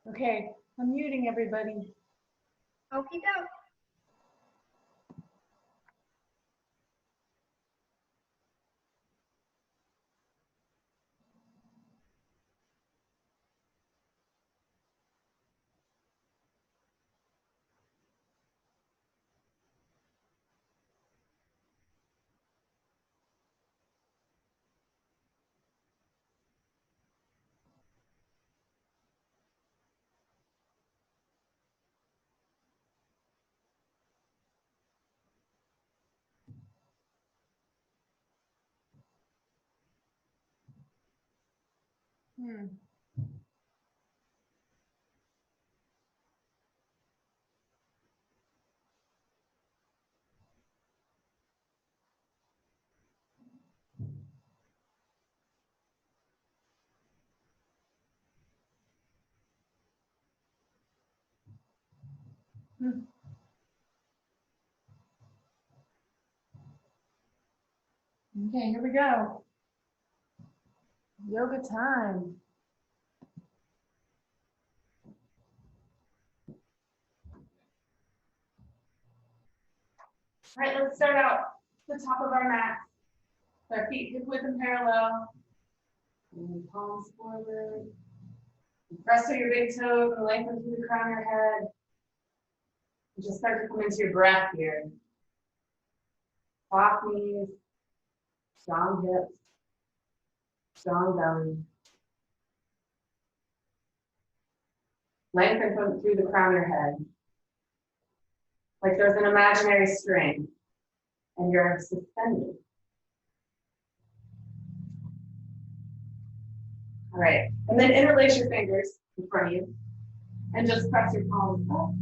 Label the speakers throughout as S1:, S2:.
S1: Okay, I'm muting everybody.
S2: Okie doke.
S1: Okay, here we go. Yoga time. All right, let's start out the top of our mat. Our feet hip width and parallel. And palms forward. Press through your big toes and lengthen through the crown of your head. And just start to come into your breath here. Soft knees, strong hips, strong belly. Lengthen through the crown of your head. Like there's an imaginary string and you're suspended. All right, and then interlace your fingers in front of you and just press your palms up.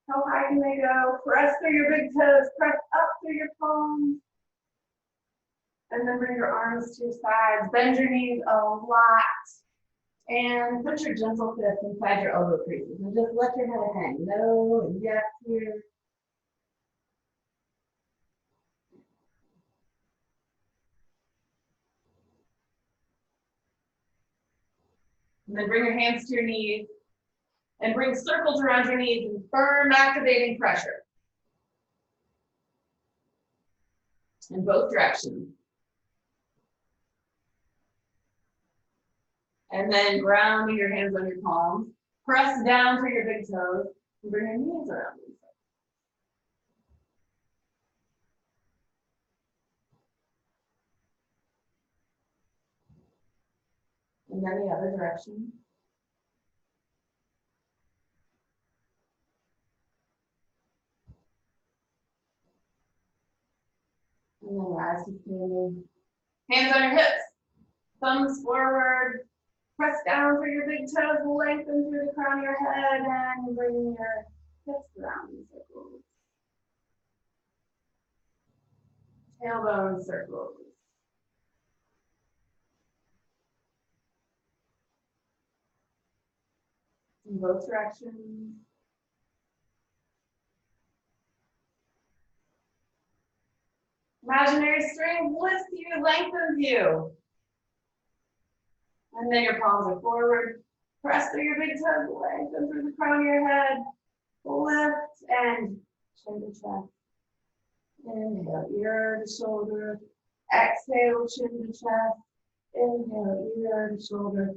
S1: How high can they go? Press through your big toes, press up through your palms. And then bring your arms to your sides, bend your knees a lot. And put your gentle fist inside your elbow creases and just let your head hang. No and yes here. And then bring your hands to your knees and bring circles around your knees and firm activating pressure. In both directions. And then grounding your hands on your palms. Press down through your big toes and bring your knees around you. And then the other direction. And then rise to standing. Hands on your hips. Thumbs forward. Press down through your big toes, lengthen through the crown of your head, and bring your hips around in circles. Tailbone circles. In both directions. Imaginary string lifts you, lengthens you. And then your palms are forward. Press through your big toes, lengthen through the crown of your head. Lift and chin to chest. Inhale, ear to shoulder. Exhale, chin to chest. Inhale, ear to shoulder.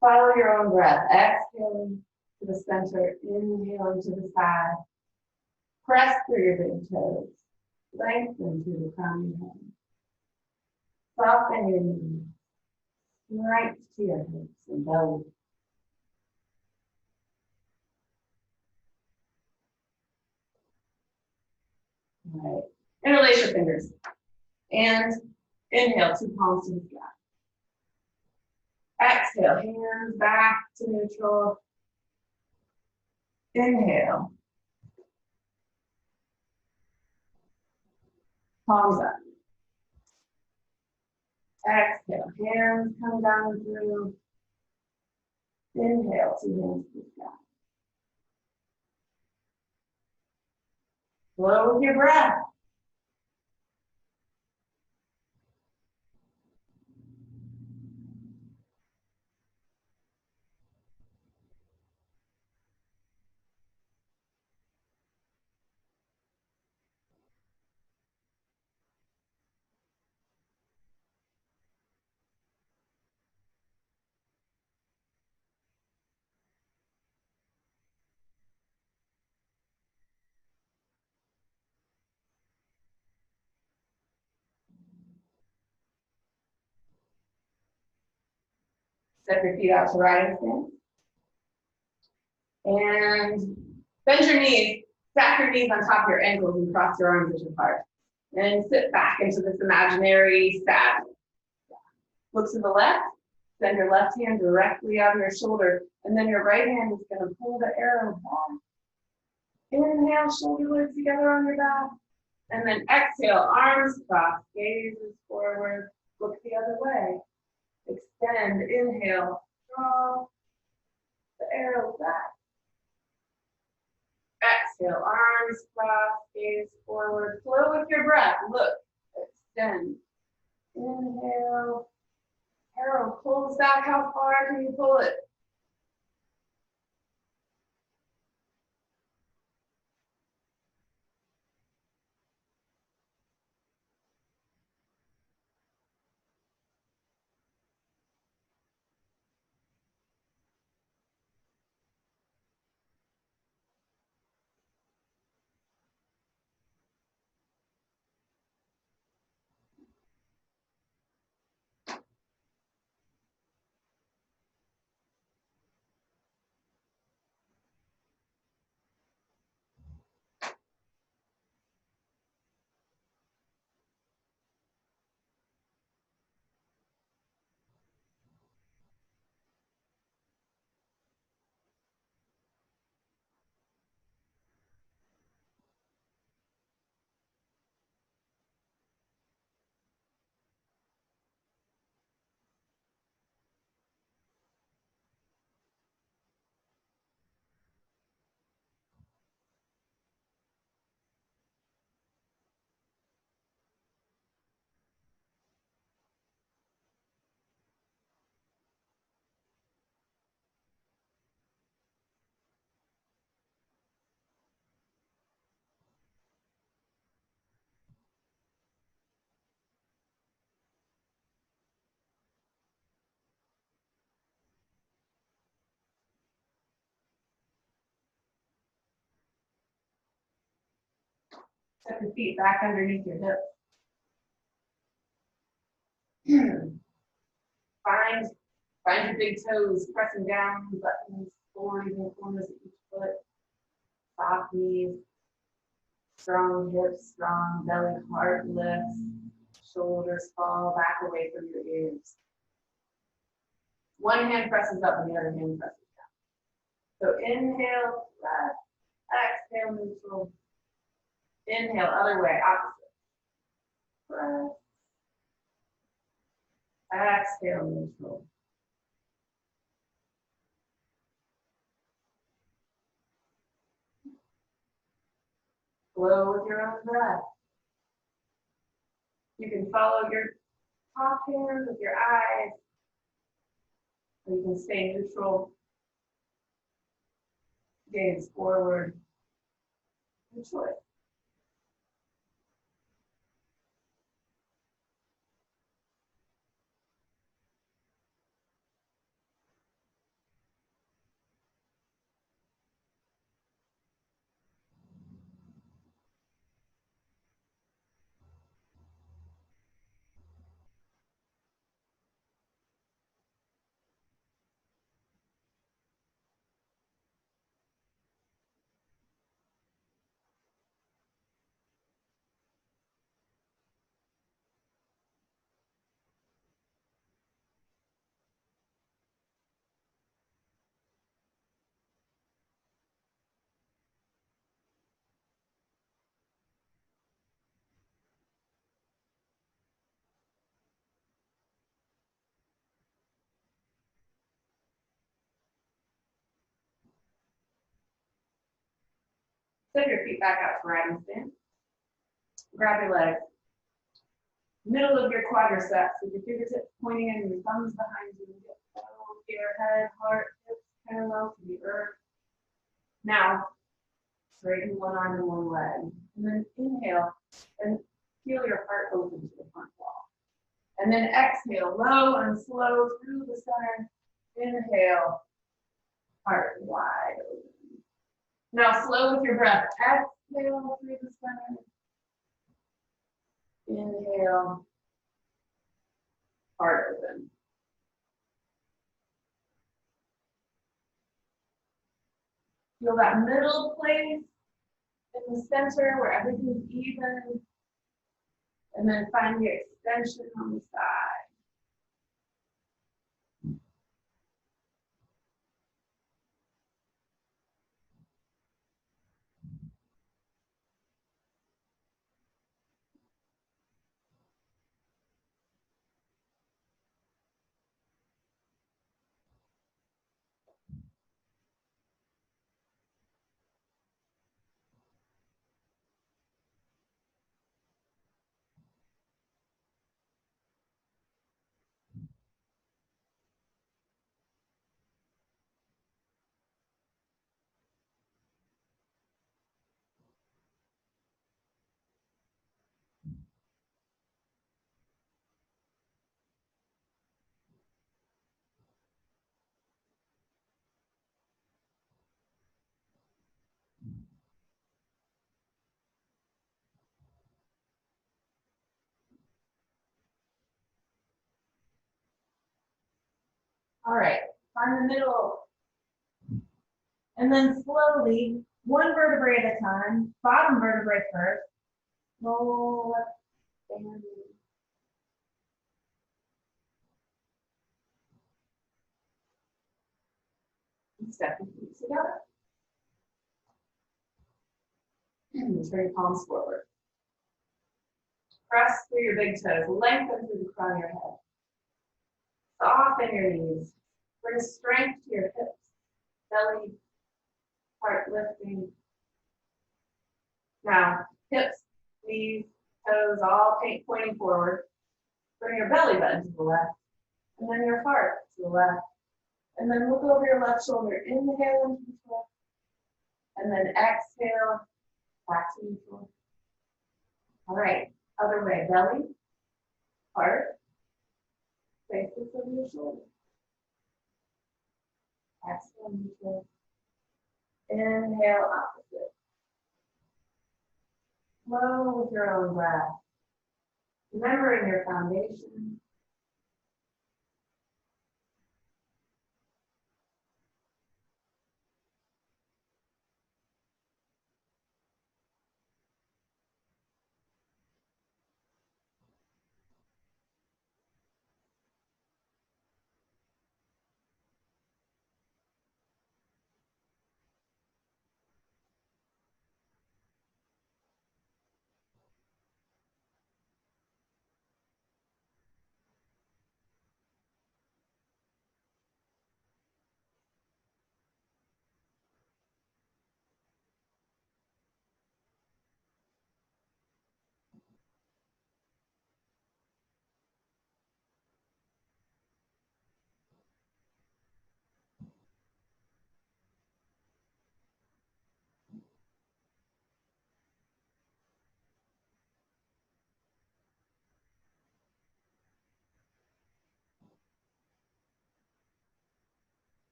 S1: Follow your own breath. Exhaling to the center. Inhaling to the side. Press through your big toes. Lengthen through the crown of your head. Soften your knees. Strength to your hips and belly. All right. Interlace your fingers. And inhale, two palms to the sky. Exhale, hands back to neutral. Inhale. Palms up. Exhale, hands come down through. Inhale, two hands to the sky. Flow with your breath. Step your feet out to riding stance. And bend your knees, stack your knees on top of your ankles and cross your arms as apart. And sit back into this imaginary saddle. Look to the left, send your left hand directly on your shoulder, and then your right hand is going to pull the arrow back. Inhale, shoulder blades together on your back. And then exhale, arms crossed, gazes forward, look the other way. Extend, inhale, draw the arrow back. Exhale, arms crossed, gaze forward, flow with your breath, look, extend. Inhale, arrow pulls back, how far can you pull it? Step your feet back underneath your hips. Find your big toes pressing down, buttons, forward and corners of each foot. Soft knees, strong hips, strong belly, heart lifts, shoulders fall back away from your ears. One hand presses up and the other hand presses down. So inhale, flat, exhale, neutral. Inhale, other way, opposite. Press. Exhale, neutral. Flow with your own breath. You can follow your top hand with your eyes, or you can stay neutral. Gaze forward. Your choice. Step your feet back out to riding stance. Grab your legs. Middle of your quadriceps with your fingertips pointing in and your thumbs behind you. Your head, heart, hips parallel to the earth. Now, straighten one arm and one leg. And then inhale and feel your heart open to the front wall. And then exhale, low and slow through the center. Inhale, heart wide open. Now slow with your breath. Exhale through the center. Inhale, heart open. Feel that middle place in the center where everything's even. And then find the extension on the side. All right, find the middle. And then slowly, one vertebrae at a time, bottom vertebrae first. Roll up, stand. And step your feet together. And turn your palms forward. Press through your big toes, lengthen through the crown of your head. Soften your knees. Bring strength to your hips, belly, heart lifting. Now, hips, knees, toes, all pointing forward. Bring your belly button to the left, and then your heart to the left. And then look over your left shoulder. Inhale into the twist, and then exhale, back to neutral. All right, other way, belly, heart, faces over your shoulder. Exhale, neutral. Inhale, opposite. Flow with your own breath. Remembering your foundation.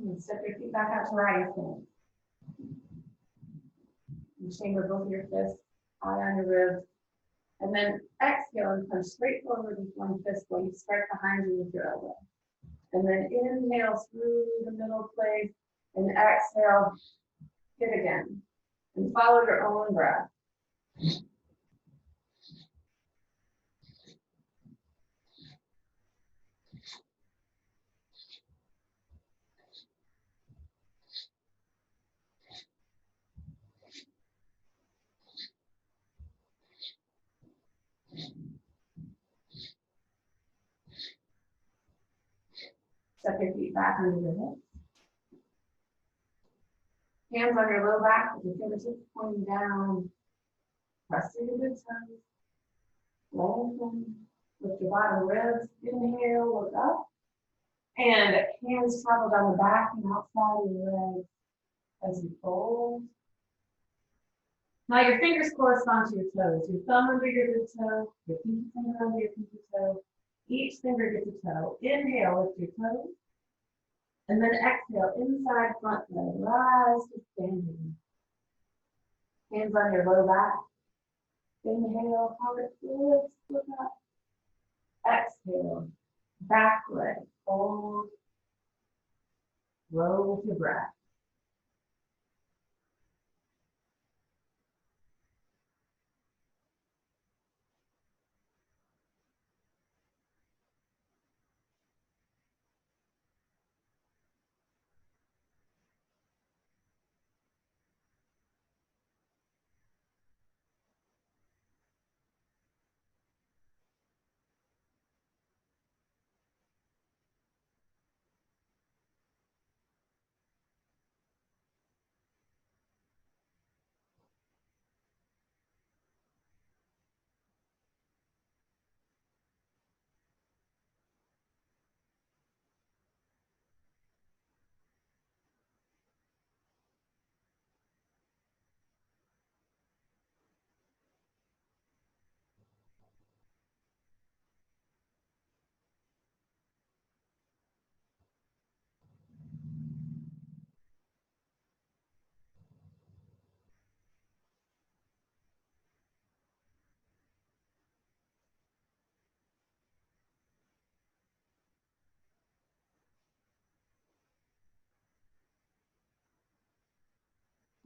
S1: And step your feet back out to righty stance. And chamber both of your fists high on your ribs. And then exhale and punch straight forward with one fist while you strike behind you with your elbow. And then inhale through the middle place and exhale, hit again. And follow your own breath. Step your feet back under your hips. Hands on your low back with your fingertips pointing down. Press through your big toes. Lengthen. Lift your bottom ribs. Inhale, look up. And hands travel down the back and outside of your legs as you fold. Now your fingers correspond to your toes. Your thumb under your big toe, your pinky finger under your pinky toe. Each finger gets a toe. Inhale, lift your toes. And then exhale, inside front leg, rise to standing. Hands on your low back. Inhale, heart lifts, look up. Exhale, back leg, hold. Roll with your breath.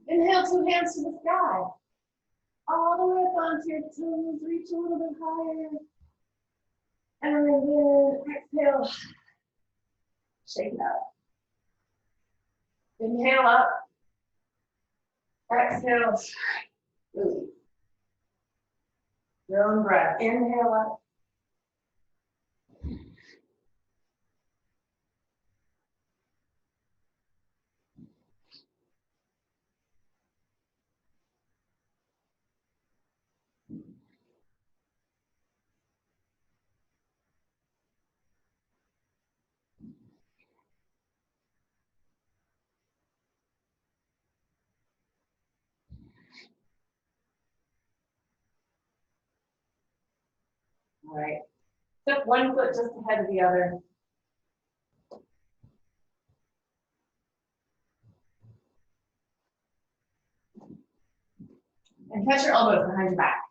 S1: Inhale, two hands to the sky. All the way up onto your toes, reach a little bit higher. And then exhale, shake it out. Inhale up. Exhale, release. Your own breath. Inhale up. All right. Step one foot just ahead of the other. And catch your elbows behind your back.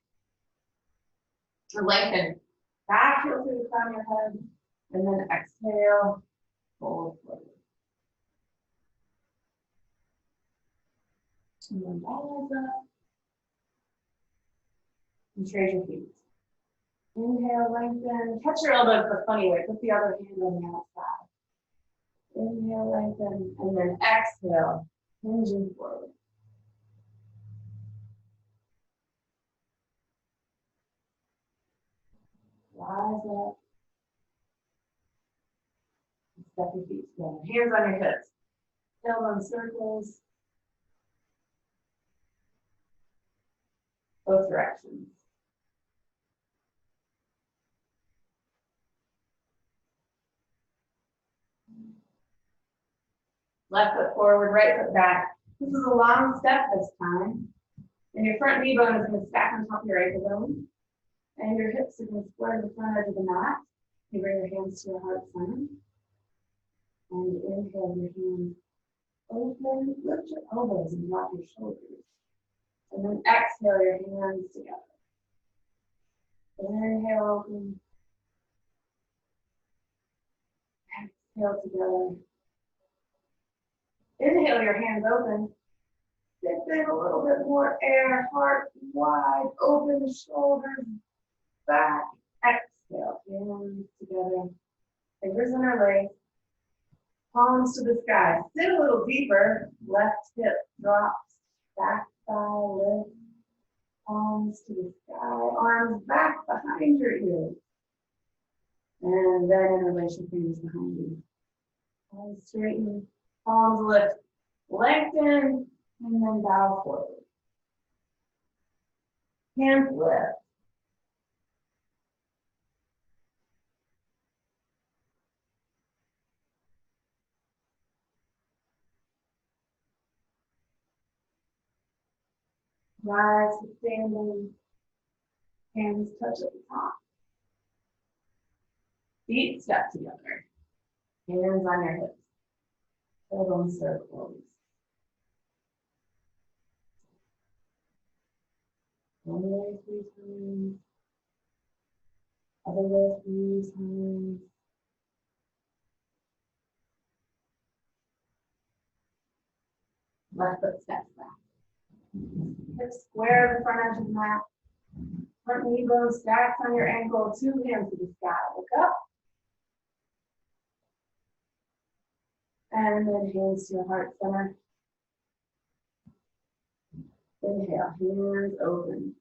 S1: Or lengthen. Back heel through the crown of your head. And then exhale. Fold forward. And then rise up. And straighten your feet. Inhale, lengthen. Catch your elbows the funny way. Put the other hand on the outside. Inhale, lengthen. And then exhale. Hinging forward. Rise up. Step your feet together. Hands on your hips. Elbow circles. Both directions. Left foot forward, right foot back. This is a long step this time. And your front knee bone is going to stack on top of your ankle bone. And your hips are going to square to the front edge of the mat. You bring your hands to your heart center. And inhale your hands open. Lift your elbows and drop your shoulders. And then exhale your hands together. Inhale open. Exhale together. Inhale your hands open. Dip in a little bit more air. Heart wide open. Shoulders back. Exhale. Hands together. Fingers interlaced. Palms to the sky. Sit a little deeper. Left hip drops. Back thigh lift. Palms to the sky. Arms back behind your ears. And then interlace your fingers behind you. Eyes straighten. Palms lift. Lengthen. And then bow forward. Hands lift. Rise to standing. Hands touch at the top. Feet step together. Hands on your hips. Tailbone circles. One way 3 times. Other way 3 times. Left foot steps back. Hips square the front edge of the mat. Front knee bone stacks on your ankle. 2 hands to the sky. Look up. And then hands to your heart center. Inhale, hands open.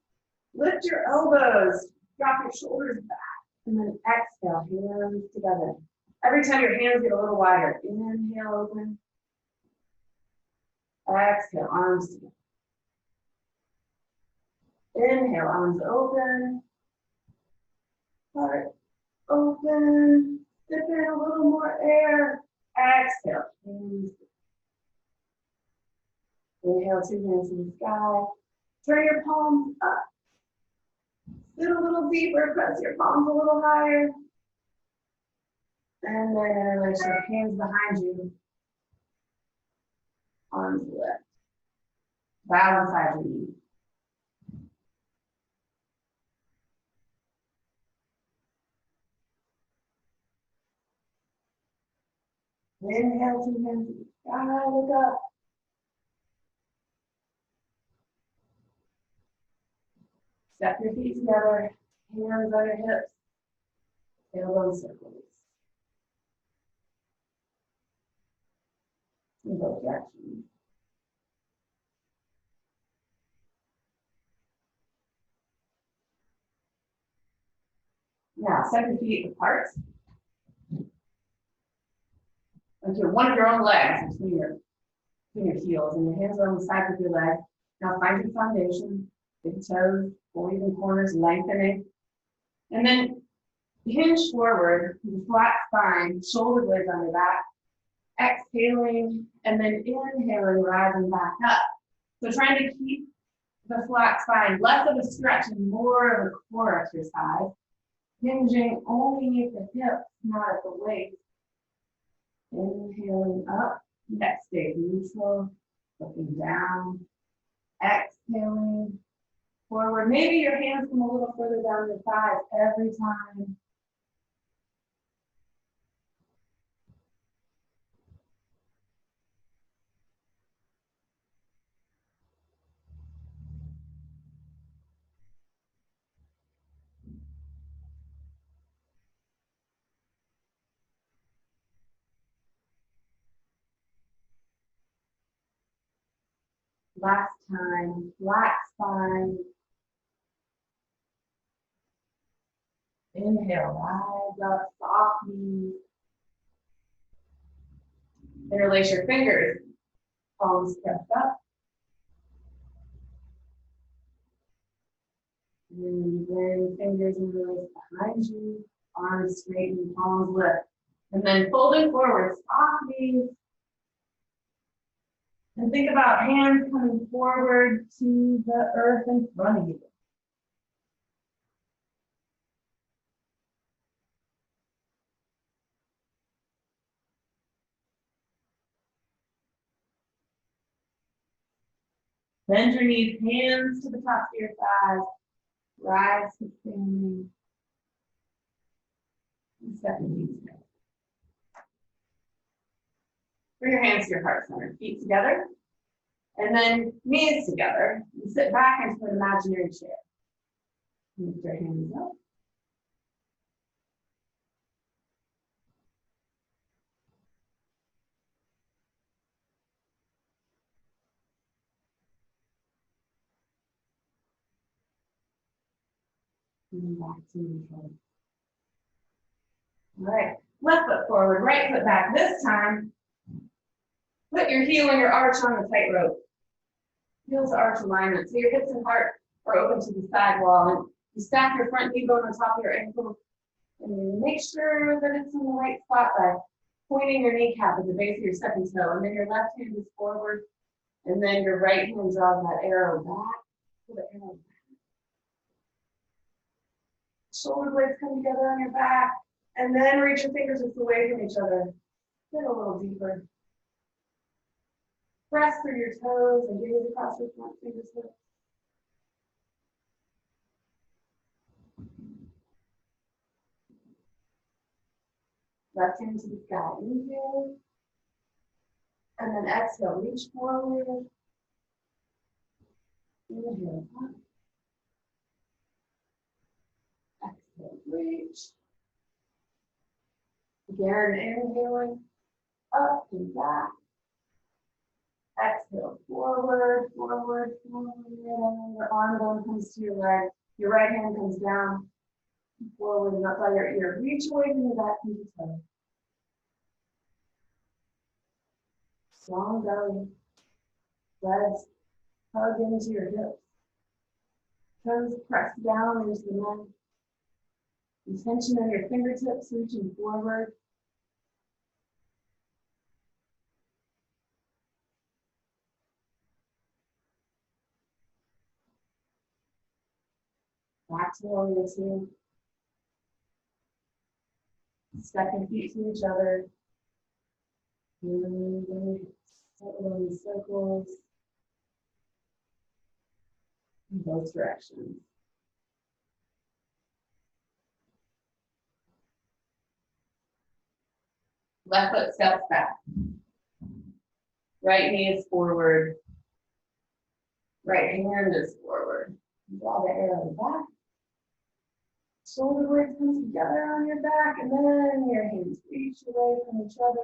S1: Lift your elbows. Drop your shoulders back. And then exhale, hands together. Every time your hands get a little wider. Inhale, open. Exhale, arms together. Inhale, arms open. Heart open. Sip in a little more air. Exhale, hands. Inhale, 2 hands to the sky. Turn your palms up. Sit a little deeper, press your palms a little higher. And then interlace your hands behind you. Arms lift. Bow inside your knees. Inhale, 2 hands to the sky, look up. Step your feet together, hands on your hips, tailbone circles. In both directions. Now, step your feet apart. Onto one of your own legs between your heels, and your hands are on the sides of your leg. Now find your foundation, big toes, or even corners lengthening. And then hinge forward with a flat spine, shoulder blades on your back. Exhaling, and then inhaling, rising back up. So trying to keep the flat spine, less of a stretch and more of a core exercise. Hinging only at the hips, not at the waist. Inhaling up, neck stays neutral, looking down. Exhaling forward. Maybe your hands come a little further down your thighs every time. Last time, flat spine. Inhale, rise up, soft knees. Interlace your fingers, palms pressed up. And then fingers interlace behind you, arms straighten, palms lift. And then folding forward, soft knees. And think about hands coming forward to the earth in front of you. Bend your knees, hands to the top of your thighs. Rise to standing. And step your knees together. Bring your hands to your heart center, feet together. And then knees together. And sit back into an imaginary chair. Lift your hands up. And back to neutral. All right, left foot forward, right foot back. This time, put your heel and your arch on the tightrope. Heel to arch alignment. So your hips and heart are open to the side wall. And you stack your front knee bone on top of your ankle. And you make sure that it's in the right spot by pointing your kneecap at the base of your second toe. And then your left hand is forward. And then your right hand draws that arrow back. Pull the arrow back. Shoulder blades come together on your back. And then reach your fingertips away from each other. Get a little deeper. Press through your toes and gaze across your front fingertips. Left hand to the sky. Inhale. And then exhale, reach forward. Inhale, up. Exhale, reach. Again, inhaling, up and back. Exhale, forward, forward, forward. And your arm bone comes to your leg. Your right hand comes down, forward and up by your ear. Reach away from your back pinky toe. Strong belly. Legs hug into your hips. Toes press down into the mat. Intention on your fingertips reaching forward. Back to warrior two. Stepping feet to each other. Circling circles in both directions. Left foot steps back. Right knee is forward. Right hand is forward. Draw the arrow back. Shoulder blades come together on your back, and then your hands reach away from each other.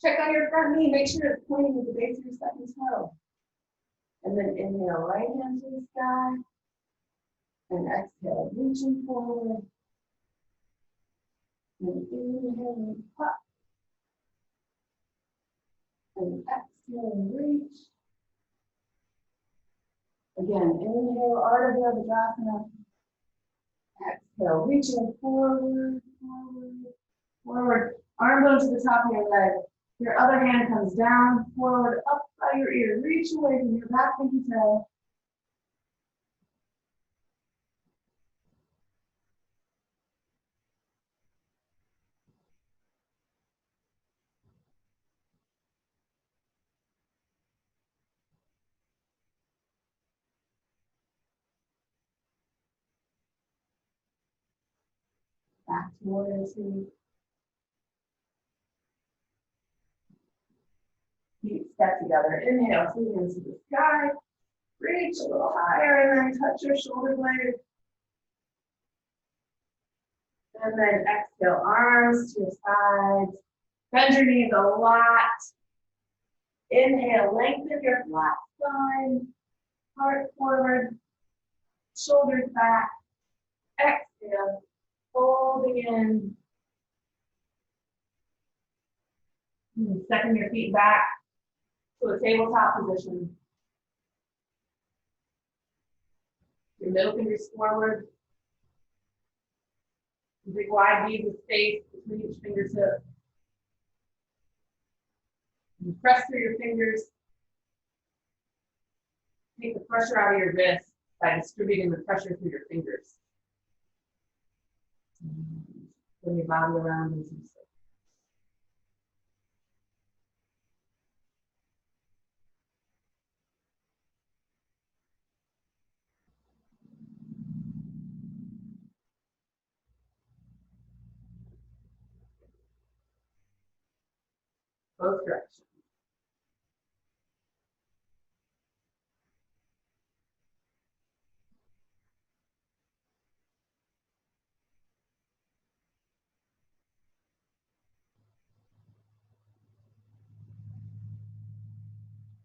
S1: Check on your front knee. Make sure it's pointing at the base of your second toe. And then inhale, right hand to the sky. And exhale, reaching forward. And inhale, up. And exhale, and reach. Again, inhale, Ardha Bhadrasana. Exhale, reaching forward, forward, forward. Arm goes to the top of your leg. Your other hand comes down, forward, up by your ear. Reach away from your back pinky toe. Back to warrior two. Feet step together. Inhale, feet into the sky. Reach a little higher and then touch your shoulder blade. And then exhale, arms to your sides. Bend your knees a lot. Inhale, lengthen your flat spine. Heart forward. Shoulders back. Exhale, folding in. Stepping your feet back to a tabletop position. Your middle fingers forward. Big wide beads of space between each fingertip. You press through your fingers. Take the pressure out of your wrist by distributing the pressure through your fingers. Bring your body around into the circle. Both directions.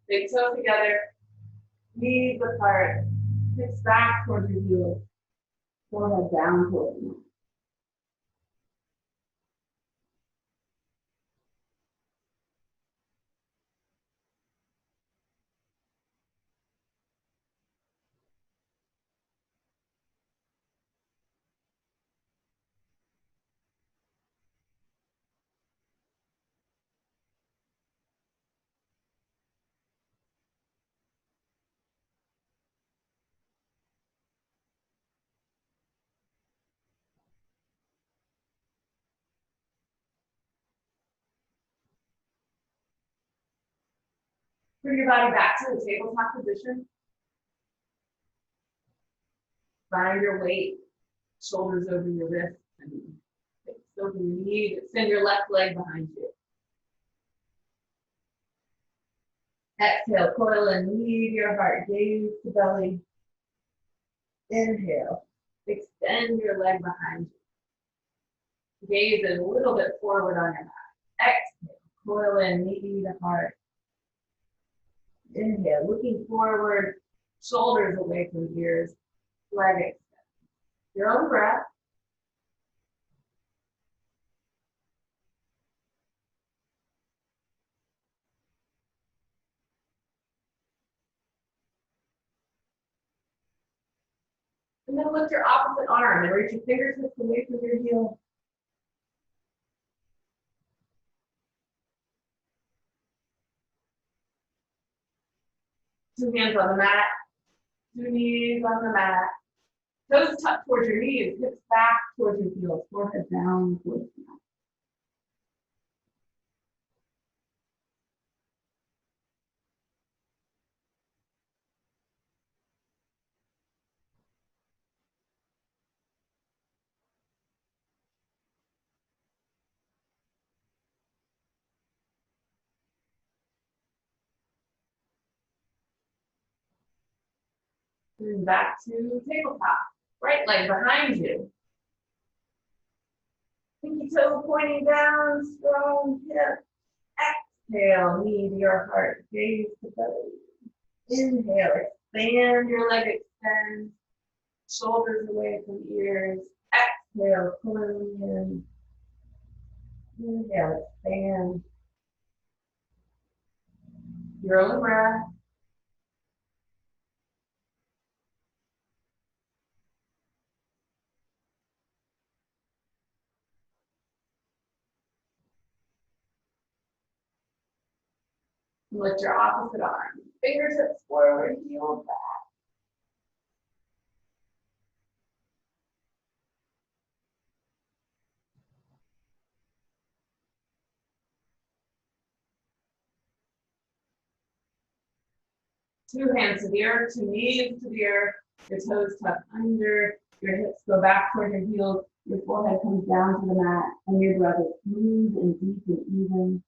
S1: Big toes together, knees apart, hips back towards your heels, forehead down towards the mat. Bring your body back to the tabletop position. Find your weight, shoulders over your wrists, and hips over your knees. Extend your left leg behind you. Exhale, coil and lead your heart, gaze to belly. Inhale, extend your leg behind you. Gaze a little bit forward on your mat. Exhale, coil in, knee to heart. Inhale, looking forward, shoulders away from ears, leg extend. Your own breath. And then lift your opposite arm and reach your fingertips away from your heel. Two hands on the mat, two knees on the mat. Toes tucked towards your knees, hips back towards your heels, forehead down towards the mat. And back to tabletop. Right leg behind you. Pinky toe pointing down, strong hip. Exhale, knee to your heart, gaze to belly. Inhale, expand your leg, extend. Shoulders away from ears. Exhale, pulling in. Inhale, expand. Your own breath. Lift your opposite arm. Fingertips forward, heel back. Two hands to the earth, two knees to the earth, your toes tucked under, your hips go back toward your heels, your forehead comes down to the mat, and your breath is smooth and deep and even.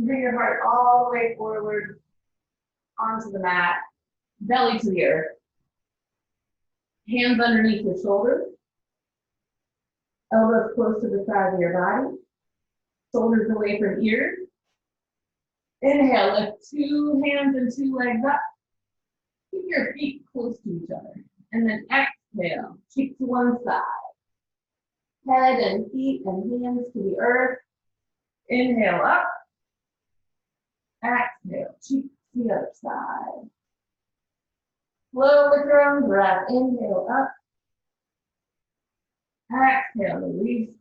S1: Bring your heart all the way forward onto the mat, belly to the earth. Hands underneath your shoulders, elbows close to the side of your body, shoulders away from ears. Inhale, lift two hands and two legs up. Keep your feet close to each other. And then exhale, cheek to one side. Head and feet and hands to the earth. Inhale up. Exhale, cheek to the other side. Flow with your own breath. Inhale up. Exhale, release.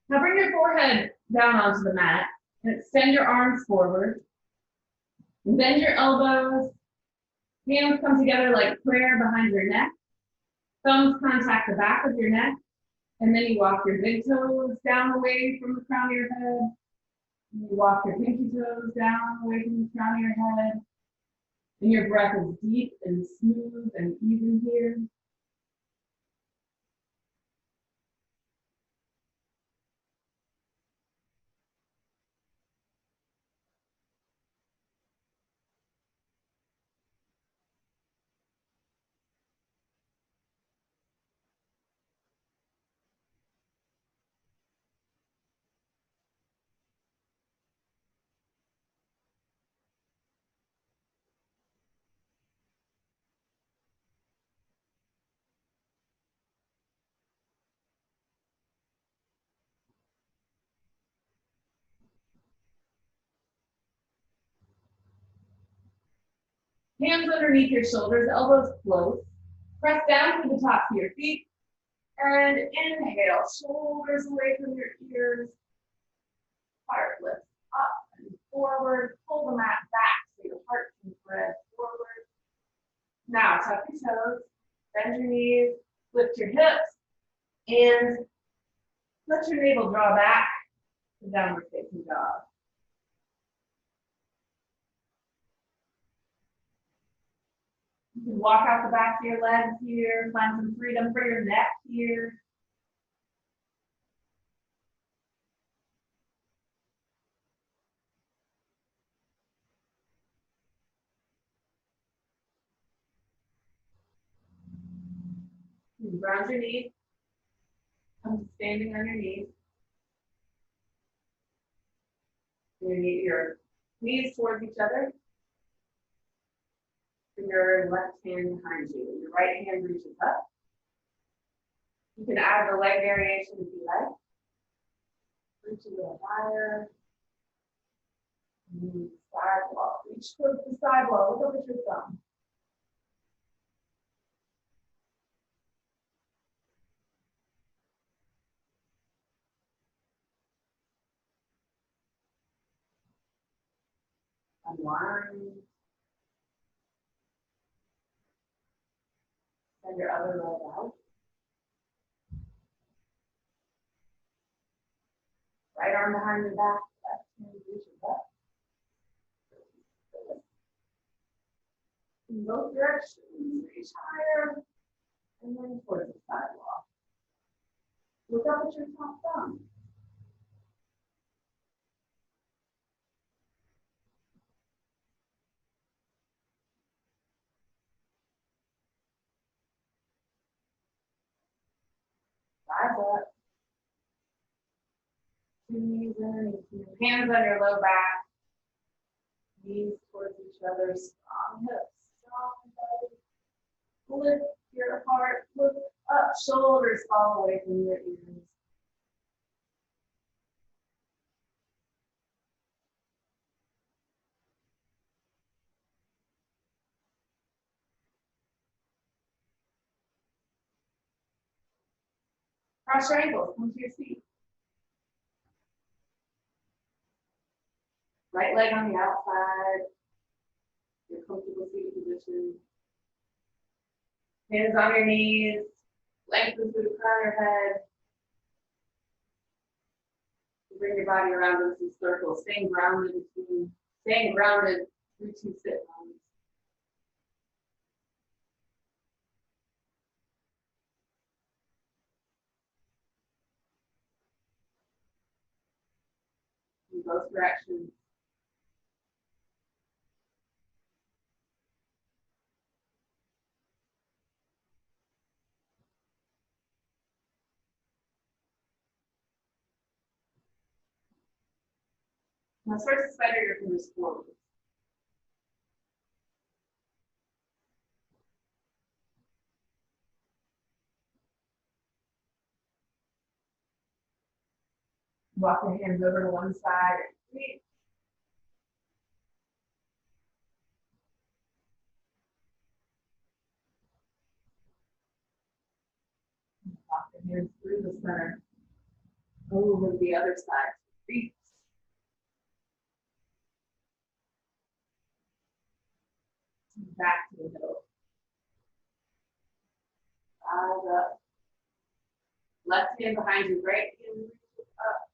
S1: Now bring your forehead down onto the mat and extend your arms forward. Bend your elbows. Hands come together like prayer behind your neck. Thumbs contact the back of your neck. And then you walk your big toes down away from the crown of your head. And you walk your pinky toes down away from the crown of your head. And your breath is deep and smooth and even here. Hands underneath your shoulders, elbows close. Press down to the tops of your feet. And inhale, shoulders away from your ears. Heart lifts up and forward. Pull the mat back so your heart can thread forward. Now tuck your toes, bend your knees, lift your hips, and let your navel draw back to downward facing dog. You can walk out the back of your legs here, find some freedom for your neck here. You can ground your knees, come to standing on your knees. You need your knees towards each other. And your left hand behind you. Your right hand reaches up. You can add the leg variation if you like. Reach a little higher. Sidewall. Reach towards the sidewall. Look up at your thumb. Unwind. Send your other leg out. Right arm behind your back. Left hand reaches up. In both directions. Reach higher. And then towards the sidewall. Look up at your top thumb. Rise up. Two knees underneath you. Hands on your low back. Knees towards each other. Strong hips. Strong belly. Lift your heart. Look up. Shoulders fall away from your ears. Cross your ankles. Come to your feet. Right leg on the outside. Your comfortable seated position. Hands on your knees. Lengthen through the crown of your head. Bring your body around in some circles. Staying grounded through two sit bones. In both directions. Now start to spider your fingers forward. Walk your hands over to one side. Reach. Walk your hands through the center. Over to the other side. Reach. Back to the middle. Rise up. Left hand behind you, right hand reaches up.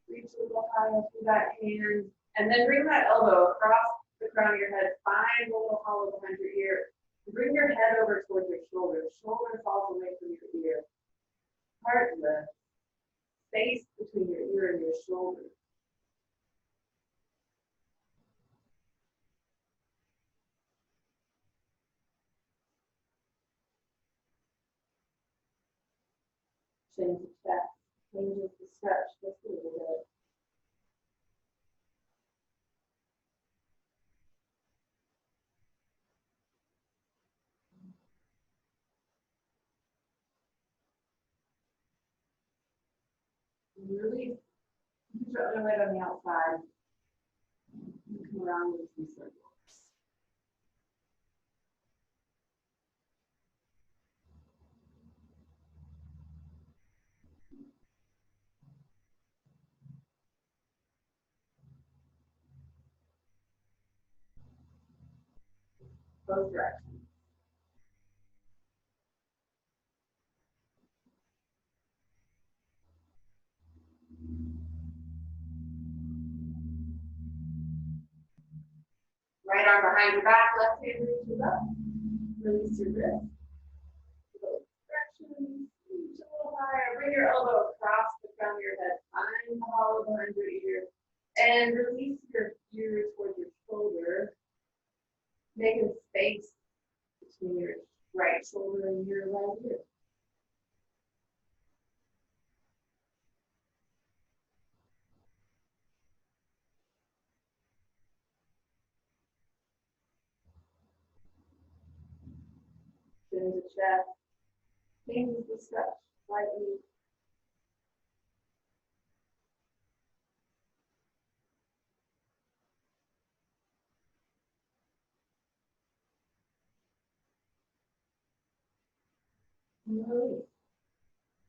S1: Reach a little higher through that hand. And then bring that elbow across the crown of your head. Find a little hollow behind your ear. Bring your head over towards your shoulders. Shoulder falls away from your ear. Heart lift. Space between your ear and your shoulder. Chin to chest. Changes the stretch just a little bit. Release. Put your other leg on the outside. You come around with some circles. both directions. Right arm behind your back, left hand reaches up. Release your wrist. Both directions. Reach a little higher. Bring your elbow across the crown of your head. Find the hollow behind your ear. And release your ear towards your shoulder. Making space between your right shoulder and your right ear. Chin to chest. Changes the stretch slightly. And release.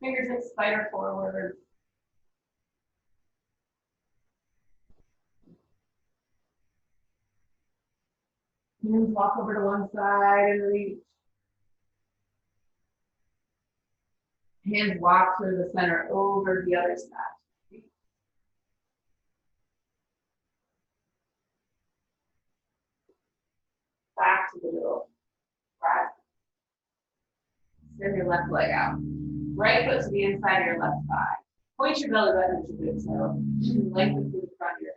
S1: Fingertips spider forward. Hands walk over to one side and reach. Hands walk through the center over the other side. Back to the middle. Right. Send your left leg out. Right foot to the inside of your left thigh. Point your belly button to your big toe. Lengthen through the front of your head.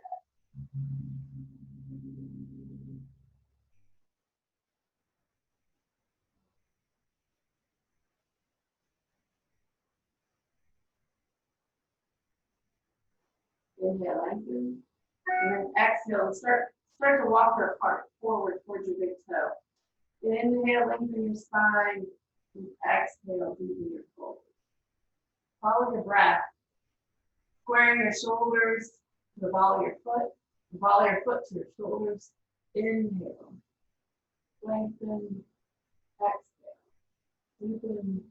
S1: Inhale, lengthen. And then exhale, start to walk your heart forward towards your big toe. Inhale, lengthen your spine. And exhale, deepen your shoulders. Follow your breath. Squaring your shoulders to the ball of your foot. The ball of your foot to your shoulders. Inhale. Lengthen. Exhale. Deepen.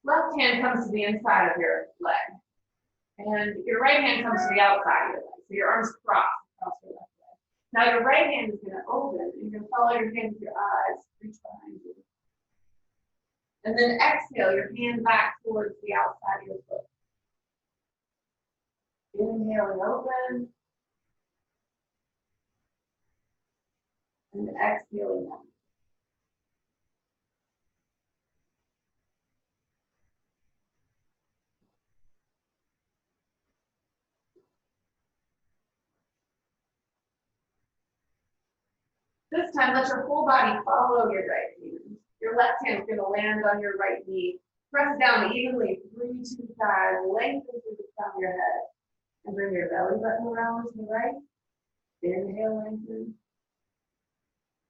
S1: Left hand comes to the inside of your leg. And your right hand comes to the outside of your leg. So your arms cross across your left leg. Now your right hand is going to open. You're going to follow your hand with your eyes. Reach behind you. And then exhale your hand back towards the outside of your foot. Inhaling open. And exhaling down. This time, let your whole body follow your right hand. Your left hand is going to land on your right knee. Press down evenly, 3, 2 thighs, lengthen through the crown of your head. And bring your belly button around to the right. Inhale, lengthen.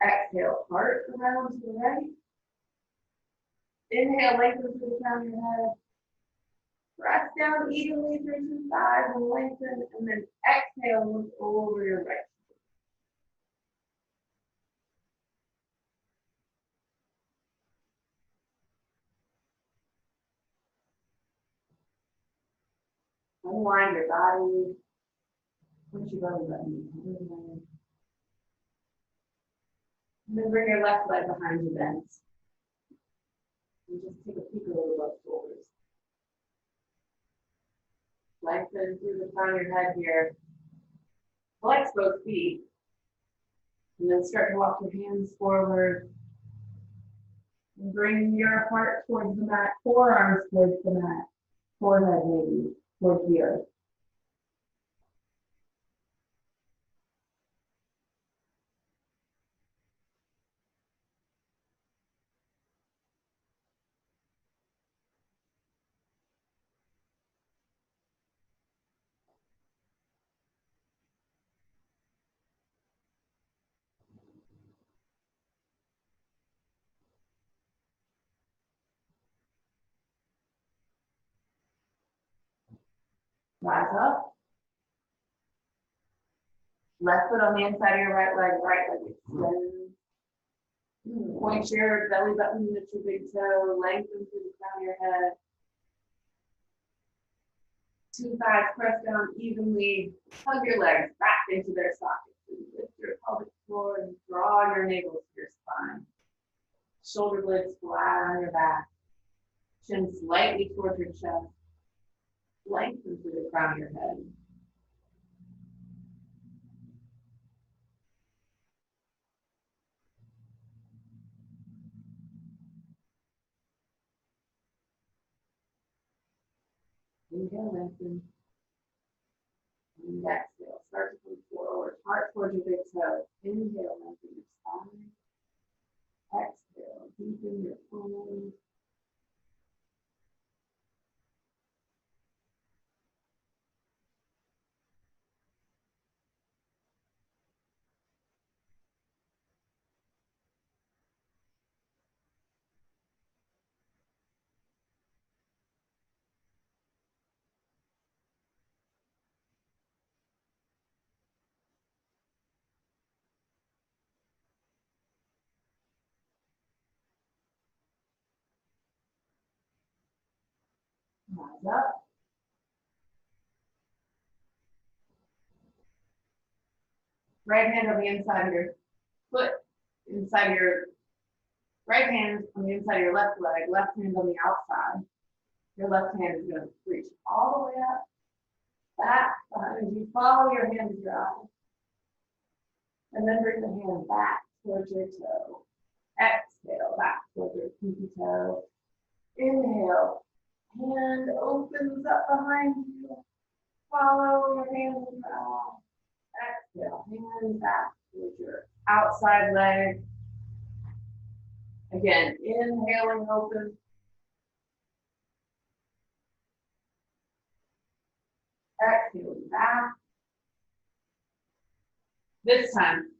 S1: Exhale, heart around to the right. Inhale, lengthen through the crown of your head. Press down evenly through 2 thighs and lengthen. And then exhale, look over your right. Unwind your body. Push your belly button. And then bring your left leg behind you, bend. And just take a peek over both shoulders. Lengthen through the crown of your head here. Flex both feet. And then start to walk your hands forward. And bring your heart towards the mat, forearms towards the mat, forehead maybe towards the earth. Rise up. Left foot on the inside of your right leg extends. Point your belly button at your big toe, lengthen through the crown of your head. Two thighs press down evenly. Hug your legs back into their sockets. And lift your pelvic floor and draw your navel to your spine. Shoulder blades flat on your back. Chin slightly towards your chest. Lengthen through the crown of your head. Inhale, lengthen. And exhale, start to come forward. Heart towards your big toe. Inhale, lengthen your spine. Exhale, deepen your pulse. Rise up. Right hand on the inside of your foot, inside of your right hand on the inside of your left leg, left hand on the outside. Your left hand is going to reach all the way up, back, behind you. Follow your hand to your eye. And then bring the hand back towards your toe. Exhale, back towards your pinky toe. Inhale, hand opens up behind you. Follow your hand to your eye. Exhale, hand back towards your outside leg. Again, inhaling open. Exhaling back. This time,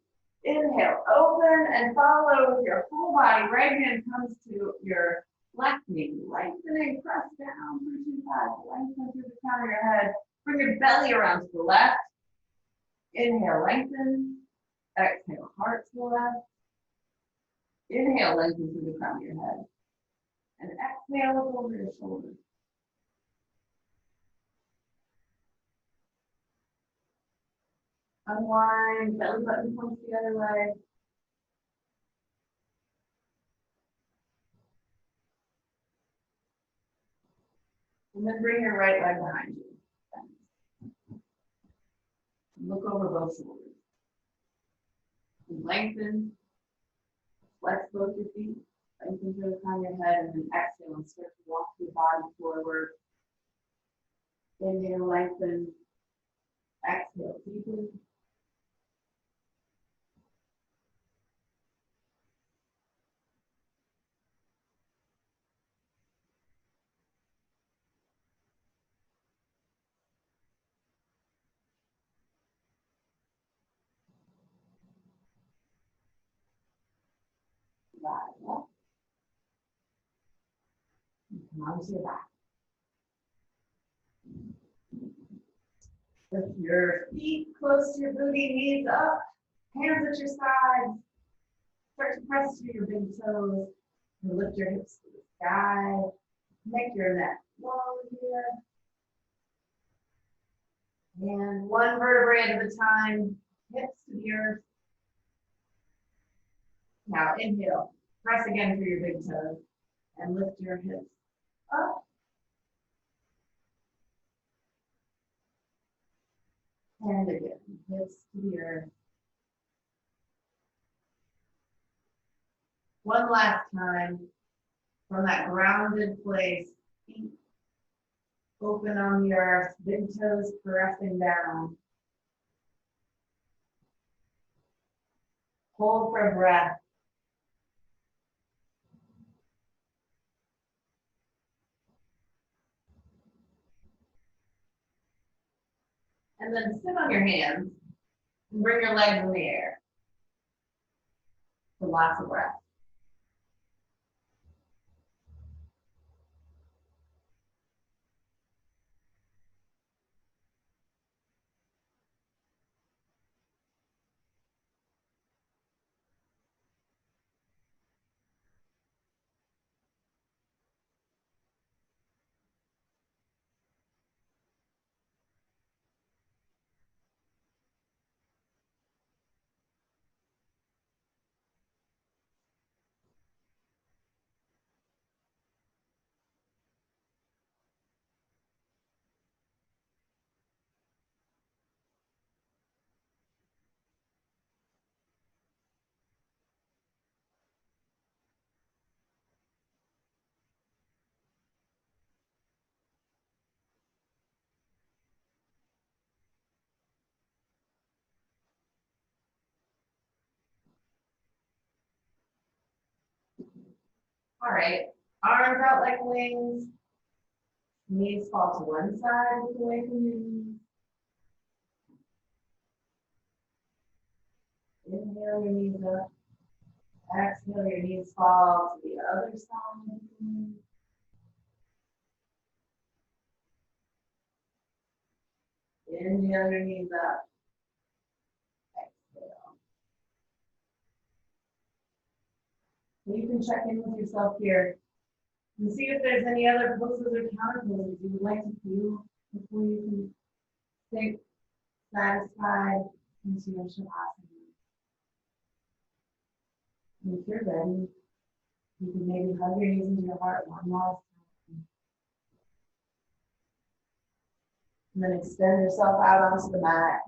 S1: inhale, open and follow with your whole body. Right hand comes to your left knee. Lengthening, press down through two thighs. Lengthen through the crown of your head. Bring your belly around to the left. Inhale, lengthen. Exhale, heart to the left. Inhale, lengthen through the crown of your head. And exhale, look over your shoulders. Unwind, belly button points the other way. And then bring your right leg behind you. Look over both shoulders. And lengthen. Flex both your feet. Lengthen through the crown of your head. And then exhale and start to walk your body forward. Inhale, lengthen. Exhale, deepen. Rise up. And come onto your back. Lift your feet close to your booty, knees up, hands at your sides. Start to press through your big toes and lift your hips to the sky. Make your neck long here. And one vertebrae at a time, hips to the earth. Now inhale, press again through your big toes and lift your hips up. And again, hips to the earth. One last time, from that grounded place, feet open on the earth, big toes pressing down. Hold for a breath. And then sit on your hands and bring your legs in the air for lots of breath. All right, arms out like wings. Knees fall to one side, look away from your knees. Inhale your knees up. Exhale your knees fall to the other side. Inhale your knees up. Exhale. So you can check in with yourself here and see if there's any other poses or counter poses you would like to feel before you can sink satisfied into your shavasana. And if you're ready, you can maybe hug your knees into your heart one last time. And then extend yourself out onto the mat.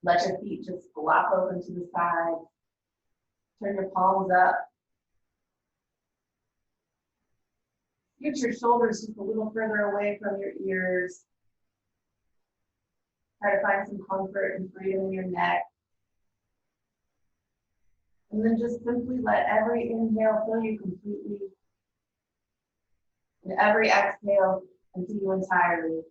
S1: Let your feet just flop open to the side. Turn your palms up. Get your shoulders just a little further away from your ears. Try to find some comfort and freedom in your neck. And then just simply let every inhale fill you completely. And every exhale empty you entirely.